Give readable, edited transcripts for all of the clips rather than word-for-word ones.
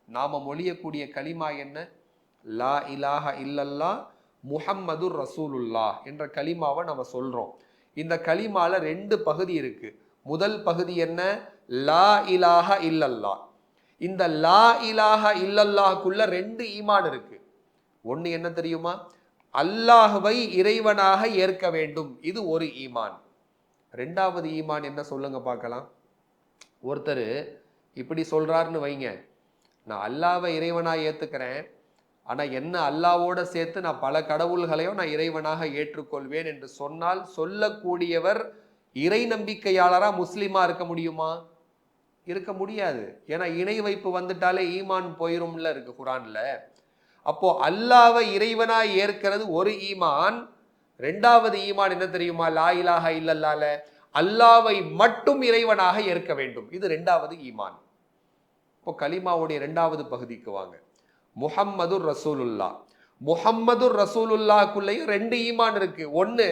நாம மொழியக்கூடிய கலிமா என்ன? லா இலாஹ இல்லல்லா முஹம்மது ரசூலுல்லா என்ற கலிமாவை நம்ம சொல்றோம். இந்த கலிமால 2 பகுதி இருக்கு. முதல் பகுதி என்ன? லா இலாஹ இல்லல்லா. இந்த லா இலாஹ இல்லல்லாஹ்க்குள்ள 2 ஈமான் இருக்கு. ஒன்னு என்ன தெரியுமா? அல்லாஹ்வை இறைவனாக ஏற்க வேண்டும், இது ஒரு ஈமான். 2வது ஈமான் என்ன சொல்லுங்க பார்க்கலாம். ஒருத்தர் இப்படி சொல்றாருன்னு வைங்க, நான் அல்லாஹ்வை இறைவனாக ஏத்துக்கிறேன், ஆனா என்ன அல்லாஹ்வோட சேர்த்து நான் பல கடவுள்களையும் நான் இறைவனாக ஏற்றுக்கொள்வேன் என்று சொன்னால், சொல்லக்கூடியவர் இறை நம்பிக்கையாளரா முஸ்லிமா இருக்க முடியுமா? இருக்க முடியாது. ஏன்னா இணை வைப்பு வந்துட்டாலே ஈமான் போயிரும்ல இருக்கு குரான்ல. அப்போ அல்லாஹ்வை இறைவனா ஏற்கிறது ஒரு ஈமான். 2வது ஈமான் என்ன தெரியுமா? லா இலாஹ இல்லல்லாஹ்ல அல்லாஹ்வை மட்டும் இறைவனாக ஏற்க வேண்டும், இது 2வது ஈமான். இப்போ கலிமாவுடைய 2வது பகுதிக்கு வாங்க. முஹம்மது ரசூலுல்லா. முஹம்மது ரசூலுல்லாஹ்க்குள்ளேயும் 2 ஈமான் இருக்கு. ஒன்னு,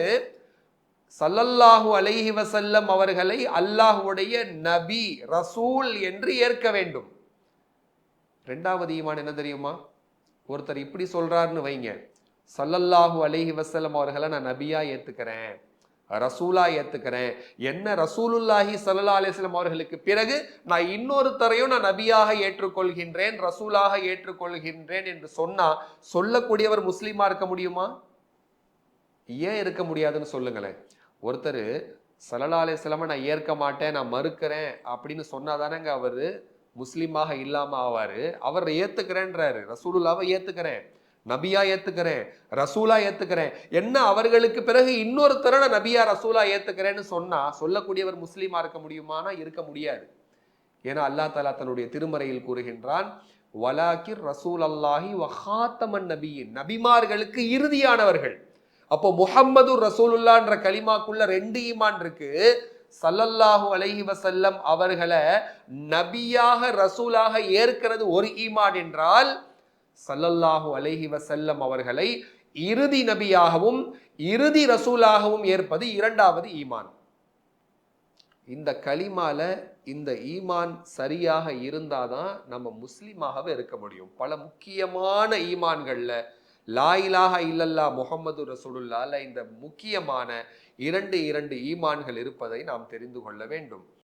ஸல்லல்லாஹு அலைஹி வஸல்லம் அவர்களை அல்லாஹ்வுடைய நபி ரசூல் என்று ஏற்க வேண்டும். 2வது ஈமான் என்ன தெரியுமா? ஒருத்தர் இப்படி சொல்றாருன்னு வைங்க, ஸல்லல்லாஹு அலைஹி வஸல்லம் அவர்களை நான் நபியா ஏத்துக்கிறேன், ரசூலா ஏத்துக்கிறேன், என்ன ரசூலுல்லாஹி ஸல்லல்லாஹு அலைஹி வஸல்லம் அவர்களுக்கு பிறகு நான் இன்னொருத்தரையும் நான் நபியாக ஏற்றுக்கொள்கின்றேன், ரசூலாக ஏற்றுக்கொள்கின்றேன் என்று சொன்னா சொல்லக்கூடியவர் முஸ்லீமா இருக்க முடியுமா? ஏன் இருக்க முடியாதுன்னு சொல்லுங்களேன். ஒருத்தர் ஸல்லல்லாஹு அலைஹி வஸல்லம் நான் ஏற்க மாட்டேன், நான் மறுக்கிறேன் அப்படின்னு சொன்னாதானங்க அவரு முஸ்லீமாக இல்லாம ஆவாரு. அவர் ஏத்துக்கிறேன்றாரு, ரசூலுல்லாவை ஏத்துக்கிறேன், நபியா ஏத்துக்கிறேன், ரசூலா ஏத்துக்கிறேன், என்ன அவர்களுக்கு பிறகு இன்னொருத்தர நான் நபியா ரசூலா ஏத்துக்கிறேன்னு சொன்னா சொல்லக்கூடியவர் முஸ்லீமா இருக்க முடியுமானா இருக்க முடியாது. ஏன்னா அல்லாஹ் தஆலா தன்னுடைய திருமறையில் கூறுகின்றான், வலாக்கிர் ரசூல் அல்லாஹி வஹாத்தமன் நபியின், நபிமார்களுக்கு இறுதியானவர்கள். அப்போ முஹம்மது ரசூலுல்லான்ற கலிமாக்குள்ள 2 ஈமான் இருக்கு. ஸல்லல்லாஹு அலைஹி வஸல்லம் அவர்களை நபியாக ரசூலாக ஏற்கிறது ஒரு ஈமான் என்றால், ஸல்லல்லாஹு அலைஹி வஸல்லம் அவர்களை இறுதி நபியாகவும் இறுதி ரசூலாகவும் ஏற்பது 2வது ஈமான். இந்த கலிமால இந்த ஈமான் சரியாக இருந்தாதான் நம்ம முஸ்லிமாகவே இருக்க முடியும். பல முக்கியமான ஈமான்கள்ல லா இலாஹ இல்லல்லா முஹம்மது ரசூலுல்லாஹ்ல இந்த முக்கியமான 2 ஈமான்கள் இருப்பதை நாம் தெரிந்து கொள்ள வேண்டும்.